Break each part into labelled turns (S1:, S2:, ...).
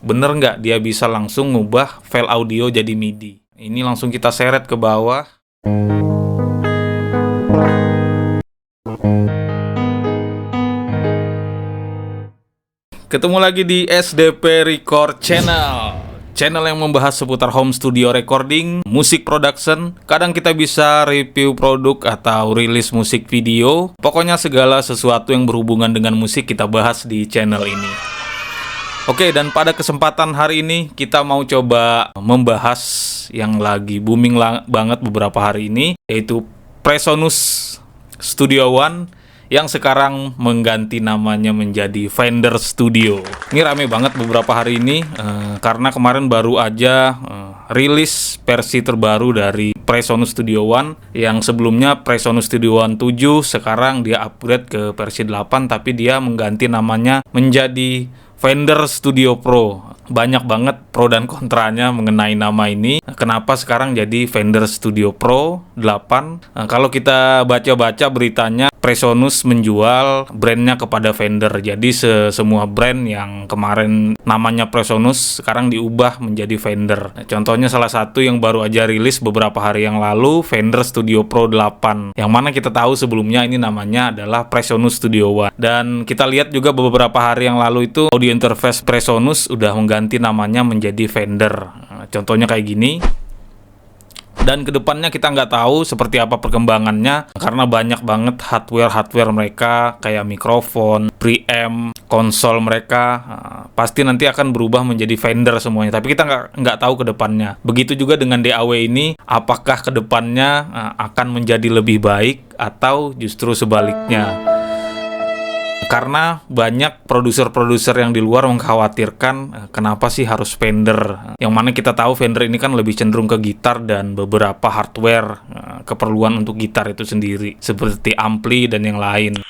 S1: Bener nggak dia bisa langsung ngubah file audio jadi MIDI. Ini langsung kita seret ke bawah. Ketemu lagi di SDP Record Channel yang membahas seputar home studio recording, musik production. Kadang kita bisa review produk atau rilis musik video. Pokoknya segala sesuatu yang berhubungan dengan musik kita bahas di channel ini. Oke, dan pada kesempatan hari ini kita mau coba membahas yang lagi booming banget beberapa hari ini, yaitu Presonus Studio One yang sekarang mengganti namanya menjadi Fender Studio. Ini rame banget beberapa hari ini karena kemarin baru aja rilis versi terbaru dari Presonus Studio One. Yang sebelumnya Presonus Studio One 7, sekarang dia upgrade ke versi 8, tapi dia mengganti namanya menjadi Fender Studio Pro. Banyak banget pro dan kontranya mengenai nama ini. Kenapa sekarang jadi Fender Studio Pro 8? Kalau kita baca-baca beritanya, Presonus menjual brandnya kepada Fender. Jadi semua brand yang kemarin namanya Presonus sekarang diubah menjadi Fender. Contohnya salah satu yang baru aja rilis beberapa hari yang lalu, Fender Studio Pro 8. Yang mana kita tahu sebelumnya ini namanya adalah Presonus Studio One. Dan kita lihat juga beberapa hari yang lalu itu audio interface Presonus udah mengganti namanya menjadi Fender. Contohnya kayak gini. Dan kedepannya kita nggak tahu seperti apa perkembangannya karena banyak banget hardware mereka kayak mikrofon, preamp, konsol mereka pasti nanti akan berubah menjadi Fender semuanya. Tapi kita nggak tahu kedepannya. Begitu juga dengan DAW ini, apakah kedepannya akan menjadi lebih baik atau justru sebaliknya? Karena banyak produser-produser yang di luar mengkhawatirkan kenapa sih harus Fender. Yang mana kita tahu Fender ini kan lebih cenderung ke gitar dan beberapa hardware keperluan untuk gitar itu sendiri, seperti ampli dan yang lain.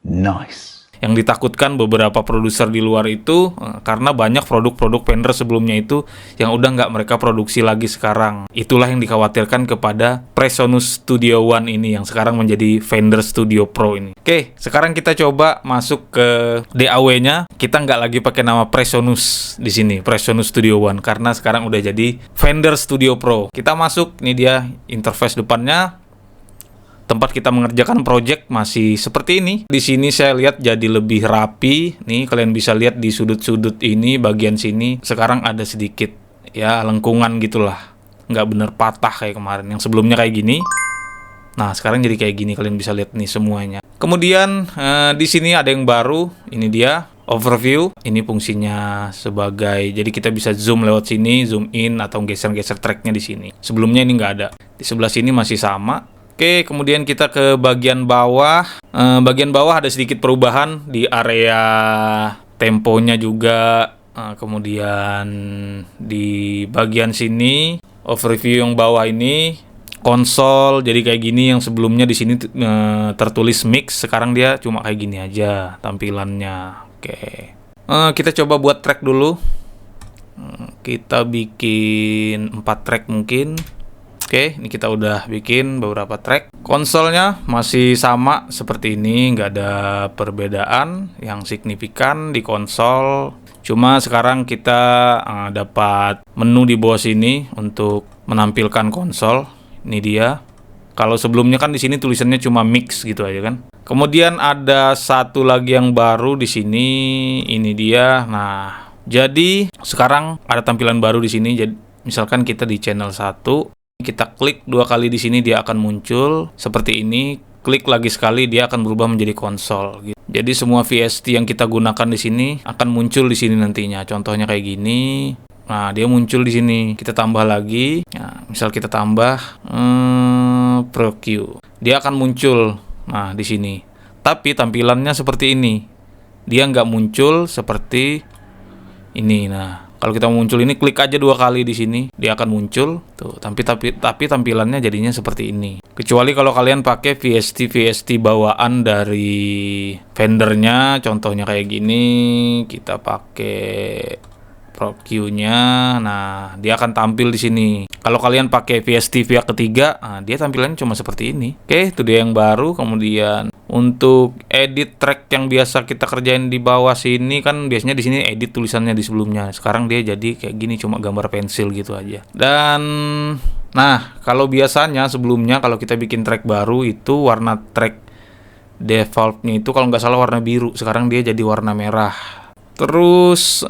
S2: Nice.
S1: Yang ditakutkan beberapa produser di luar itu karena banyak produk-produk Fender sebelumnya itu yang udah nggak mereka produksi lagi sekarang. Itulah yang dikhawatirkan kepada Presonus Studio One ini yang sekarang menjadi Fender Studio Pro ini. Oke, sekarang kita coba masuk ke DAW-nya. Kita nggak lagi pakai nama Presonus di sini, Presonus Studio One, karena sekarang udah jadi Fender Studio Pro. Kita masuk, ini dia interface depannya. Tempat kita mengerjakan project masih seperti ini. Di sini saya lihat jadi lebih rapi. Nih kalian bisa lihat di sudut-sudut ini, bagian sini sekarang ada sedikit ya lengkungan gitulah. Nggak bener patah kayak kemarin. Yang sebelumnya kayak gini. Nah sekarang jadi kayak gini, kalian bisa lihat nih semuanya. Kemudian di sini ada yang baru. Ini dia overview. Ini fungsinya sebagai, jadi kita bisa zoom lewat sini, zoom in atau geser-geser tracknya di sini. Sebelumnya ini nggak ada. Di sebelah sini masih sama. Oke, kemudian kita ke bagian bawah. Bagian bawah ada sedikit perubahan di area temponya juga. Kemudian di bagian sini overview yang bawah ini konsol jadi kayak gini. Yang sebelumnya di sini tertulis mix, sekarang dia cuma kayak gini aja tampilannya. Oke, kita coba buat track dulu. Kita bikin 4 track mungkin. Oke, ini kita udah bikin beberapa track. Konsolnya masih sama seperti ini, nggak ada perbedaan yang signifikan di konsol. Cuma sekarang kita dapat menu di bawah sini untuk menampilkan konsol. Ini dia. Kalau sebelumnya kan di sini tulisannya cuma mix gitu aja kan. Kemudian ada satu lagi yang baru di sini. Ini dia. Nah, jadi sekarang ada tampilan baru di sini. Jadi misalkan kita di channel 1. Kita klik 2 kali di sini dia akan muncul seperti ini. Klik lagi sekali dia akan berubah menjadi konsol gitu. Jadi semua VST yang kita gunakan di sini akan muncul di sini nantinya. Contohnya kayak gini. Nah, dia muncul di sini. Kita tambah lagi. Nah, misal kita tambah Pro Q. Dia akan muncul nah di sini. Tapi tampilannya seperti ini. Dia nggak muncul seperti ini. Nah, kalau kita muncul ini, klik aja 2 kali di sini, dia akan muncul. Tuh, tapi tampilannya jadinya seperti ini. Kecuali kalau kalian pakai VST bawaan dari vendornya, contohnya kayak gini, kita pakai Pro Q-nya. Nah, dia akan tampil di sini. Kalau kalian pakai VST pihak ketiga, nah, dia tampilannya cuma seperti ini. Oke, itu dia yang baru. Kemudian Untuk edit track yang biasa kita kerjain di bawah sini kan biasanya di sini edit tulisannya di sebelumnya. Sekarang dia jadi kayak gini, cuma gambar pensil gitu aja. Dan nah, kalau biasanya sebelumnya kalau kita bikin track baru itu warna track defaultnya itu kalau nggak salah warna biru. Sekarang dia jadi warna merah. Terus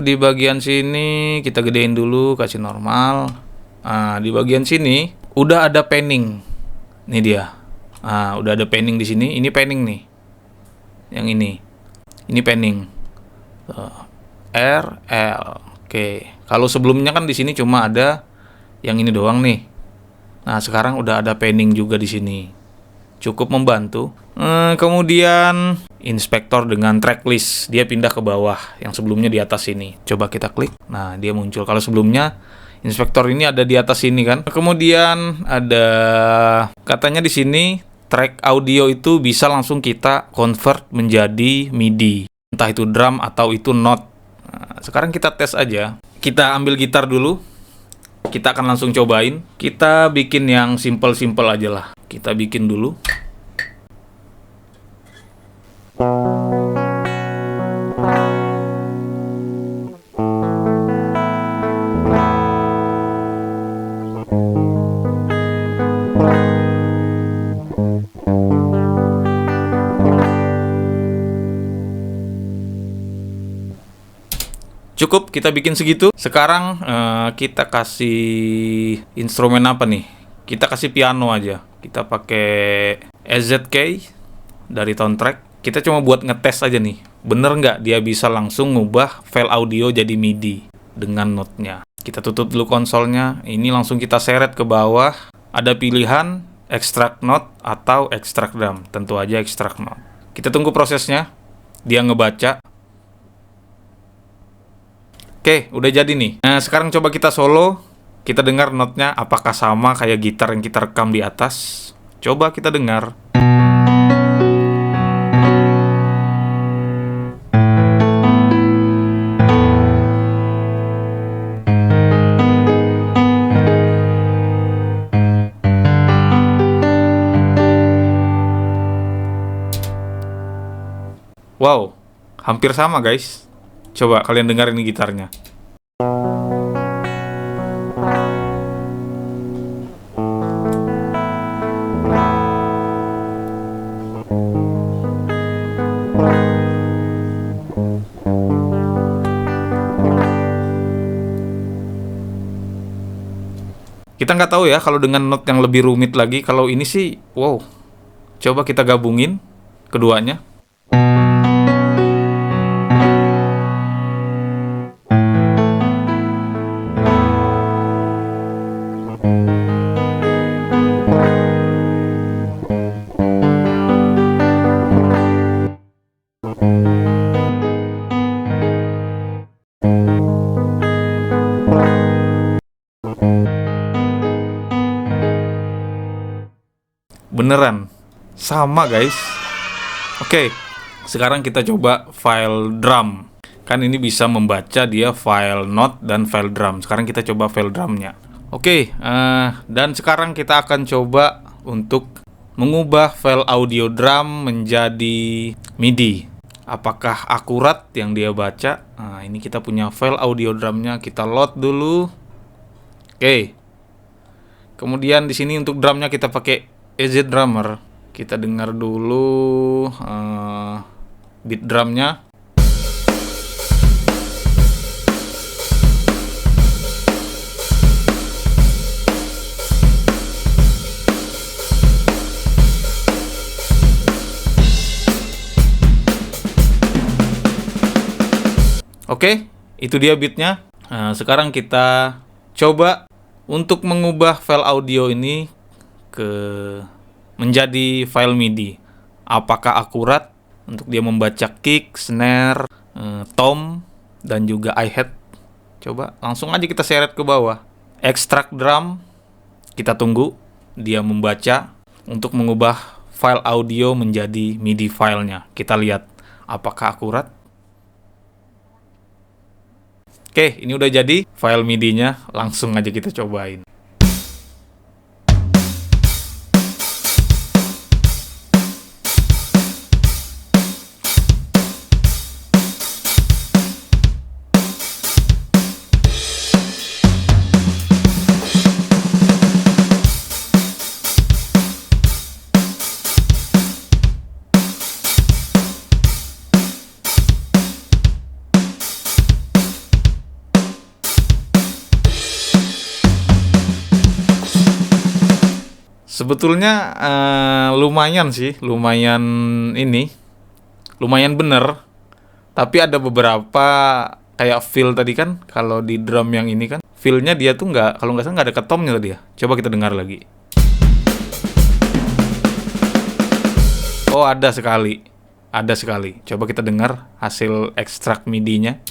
S1: di bagian sini kita gedein dulu, kasih normal. Nah, di bagian sini udah ada panning. Ini dia. Nah, udah ada panning di sini. Ini panning nih. Yang ini. Ini panning. R L. Oke. Kalau sebelumnya kan di sini cuma ada yang ini doang nih. Nah, sekarang udah ada panning juga di sini. Cukup membantu. Kemudian inspektor dengan tracklist, dia pindah ke bawah. Yang sebelumnya di atas sini. Coba kita klik. Nah, dia muncul. Kalau sebelumnya inspektor ini ada di atas sini kan. Kemudian ada katanya di sini track audio itu bisa langsung kita convert menjadi MIDI. Entah itu drum atau itu note. Nah, sekarang kita tes aja. Kita ambil gitar dulu. Kita akan langsung cobain. Kita bikin yang simple-simple aja lah. Kita bikin dulu. Cukup kita bikin segitu. Sekarang kita kasih instrumen apa nih? Kita kasih piano aja. Kita pakai SZK dari Toontrack. Kita cuma buat ngetes aja nih. Bener nggak dia bisa langsung ngubah file audio jadi MIDI dengan notenya. Kita tutup dulu konsolnya. Ini langsung kita seret ke bawah. Ada pilihan extract note atau extract drum. Tentu aja extract note. Kita tunggu prosesnya. Dia ngebaca. Oke, udah jadi nih. Nah, sekarang coba kita solo. Kita dengar notnya apakah sama kayak gitar yang kita rekam di atas. Coba kita dengar. Wow, hampir sama guys. Coba kalian dengar ini gitarnya. Kita nggak tahu ya kalau dengan not yang lebih rumit lagi. Kalau ini sih, wow. Coba kita gabungin keduanya. Beneran sama guys. Oke, sekarang kita coba file drum. Kan ini bisa membaca dia file note dan file drum. Sekarang kita coba file drumnya. Oke, dan sekarang kita akan coba untuk mengubah file audio drum menjadi MIDI. Apakah akurat yang dia baca? Nah, ini kita punya file audio drumnya. Kita load dulu. Oke. Kemudian di sini untuk drumnya kita pakai EZ Drummer. Kita dengar dulu beat drumnya. Oke, itu dia beatnya. Nah, sekarang kita coba untuk mengubah file audio ini menjadi file MIDI. Apakah akurat untuk dia membaca kick, snare, tom, dan juga hi-hat. Coba langsung aja kita seret ke bawah. Extract drum, kita tunggu dia membaca untuk mengubah file audio menjadi MIDI filenya. Kita lihat apakah akurat. Oke, ini udah jadi file MIDI-nya. Langsung aja kita cobain. Sebetulnya lumayan sih, lumayan bener. Tapi ada beberapa kayak feel tadi kan, kalau di drum yang ini kan, feel-nya dia tuh nggak, kalau nggak salah nggak ada ketomnya tadi ya. Coba kita dengar lagi. Oh, ada sekali. Ada sekali. Coba kita dengar hasil ekstrak MIDI-nya.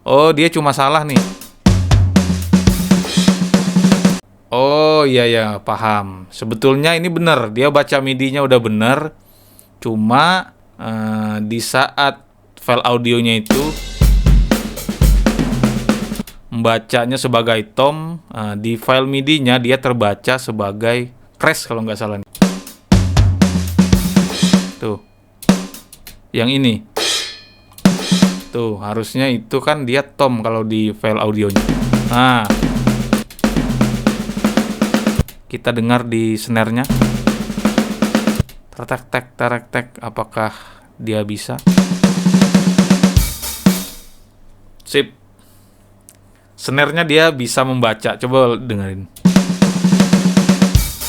S1: Oh, dia cuma salah nih. Oh, iya ya, paham. Sebetulnya ini benar. Dia baca MIDI-nya udah benar. Cuma di saat file audionya itu membacanya sebagai tom, di file MIDI-nya dia terbaca sebagai crash kalau nggak salah. Tuh, yang ini. Tuh, harusnya itu kan dia tom kalau di file audionya. Nah, kita dengar di snare-nya. Terek-tek, apakah dia bisa? Sip. Snare-nya dia bisa membaca. Coba dengerin.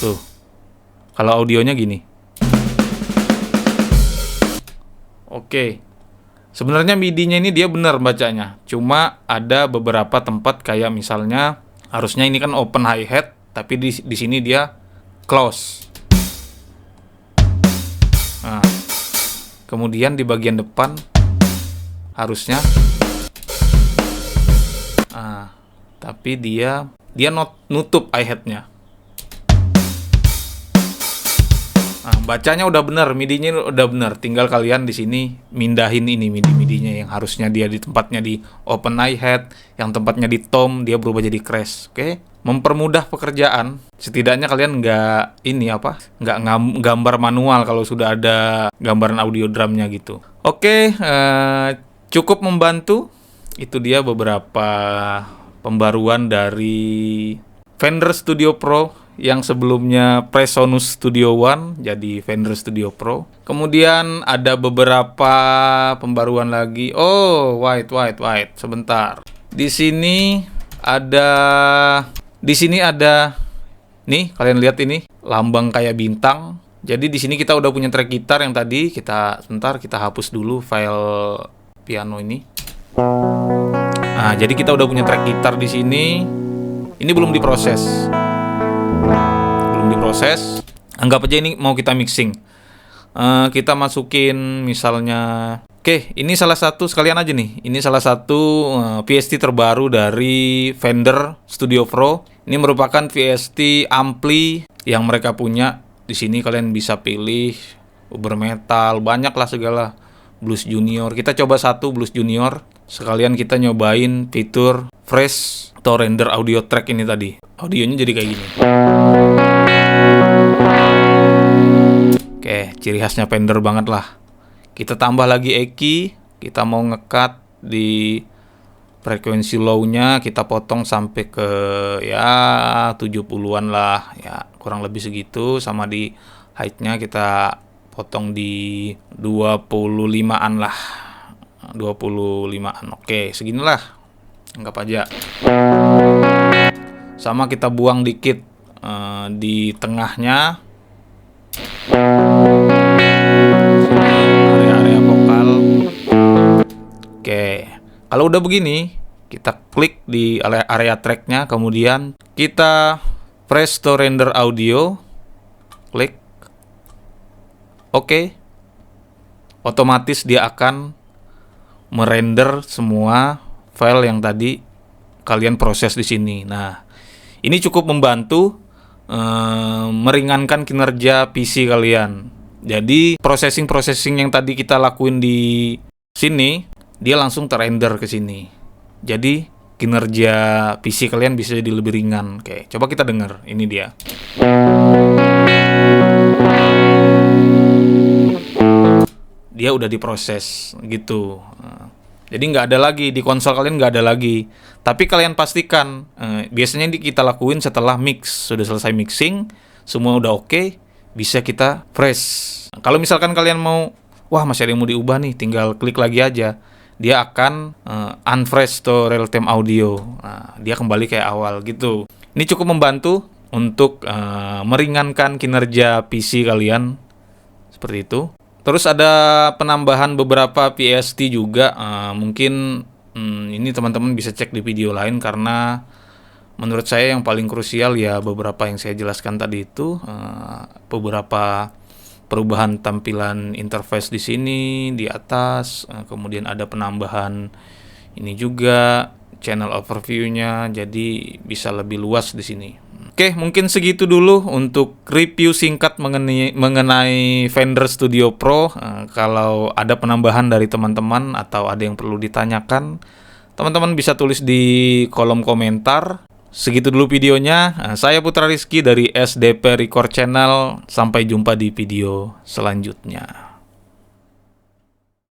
S1: Tuh. Kalau audionya gini. Oke. Sebenarnya MIDI-nya ini dia benar bacanya. Cuma ada beberapa tempat kayak misalnya harusnya ini kan open hi-hat, tapi di sini dia close. Nah, kemudian di bagian depan harusnya, tapi dia nutup hi-hatnya. Nah, bacanya udah bener, MIDI-nya udah bener. Tinggal kalian di sini mindahin ini MIDI-nya yang harusnya dia di tempatnya di open hi-hat, yang tempatnya di tom dia berubah jadi crash. Oke? Mempermudah pekerjaan. Setidaknya kalian nggak gambar manual kalau sudah ada gambaran audio drumnya gitu. Oke, cukup membantu. Itu dia beberapa pembaruan dari Fender Studio Pro yang sebelumnya Presonus Studio One jadi Fender Studio Pro. Kemudian ada beberapa pembaruan lagi. Oh, wait. Sebentar. Di sini ada nih, kalian lihat ini lambang kayak bintang. Jadi di sini kita udah punya track gitar yang tadi kita hapus dulu file piano ini. Nah, jadi kita udah punya track gitar di sini. Ini belum diproses. Anggap aja ini mau kita mixing. Kita masukin misalnya, ini salah satu sekalian aja nih. Ini salah satu VST terbaru dari Fender Studio Pro. Ini merupakan VST ampli yang mereka punya. Di sini kalian bisa pilih Uber Metal, banyak lah segala. Blues Junior. Kita coba satu Blues Junior. Sekalian kita nyobain fitur Fresh atau Render Audio Track ini tadi. Audionya jadi kayak gini. Oke, ciri khasnya Fender banget lah. Kita tambah lagi EQ, kita mau ngekat di frekuensi low-nya, kita potong sampai ke ya 70-an lah, ya kurang lebih segitu. Sama di height-nya kita potong di 25-an lah. 25-an. Oke, seginilah. Anggap aja. Sama kita buang dikit di tengahnya. Area-area vokal. Oke. Kalau udah begini, kita klik di area tracknya, kemudian kita press to render audio, klik. Oke. Otomatis dia akan merender semua file yang tadi kalian proses di sini. Nah, ini cukup membantu meringankan kinerja PC kalian. Jadi processing yang tadi kita lakuin di sini, dia langsung terrender ke sini. Jadi kinerja PC kalian bisa jadi lebih ringan. Oke, coba kita dengar. Ini dia. Dia udah diproses gitu. Jadi nggak ada lagi di konsol kalian, nggak ada lagi. Tapi kalian pastikan, biasanya kita lakuin setelah mix, sudah selesai mixing, semua udah oke, bisa kita fresh. Kalau misalkan kalian mau, wah masih ada yang mau diubah nih, tinggal klik lagi aja. Dia akan unfresh to real time audio. Nah, dia kembali kayak awal gitu. Ini cukup membantu untuk meringankan kinerja PC kalian, seperti itu. Terus ada penambahan beberapa PST juga, mungkin ini teman-teman bisa cek di video lain, karena menurut saya yang paling krusial ya beberapa yang saya jelaskan tadi itu, beberapa perubahan tampilan interface di sini di atas, kemudian ada penambahan ini juga channel overview-nya, jadi bisa lebih luas di sini. Oke, mungkin segitu dulu untuk review singkat mengenai Fender Studio Pro. Kalau ada penambahan dari teman-teman atau ada yang perlu ditanyakan, teman-teman bisa tulis di kolom komentar. Segitu dulu videonya. Saya Putra Rizky dari SDP Record Channel. Sampai jumpa di video selanjutnya.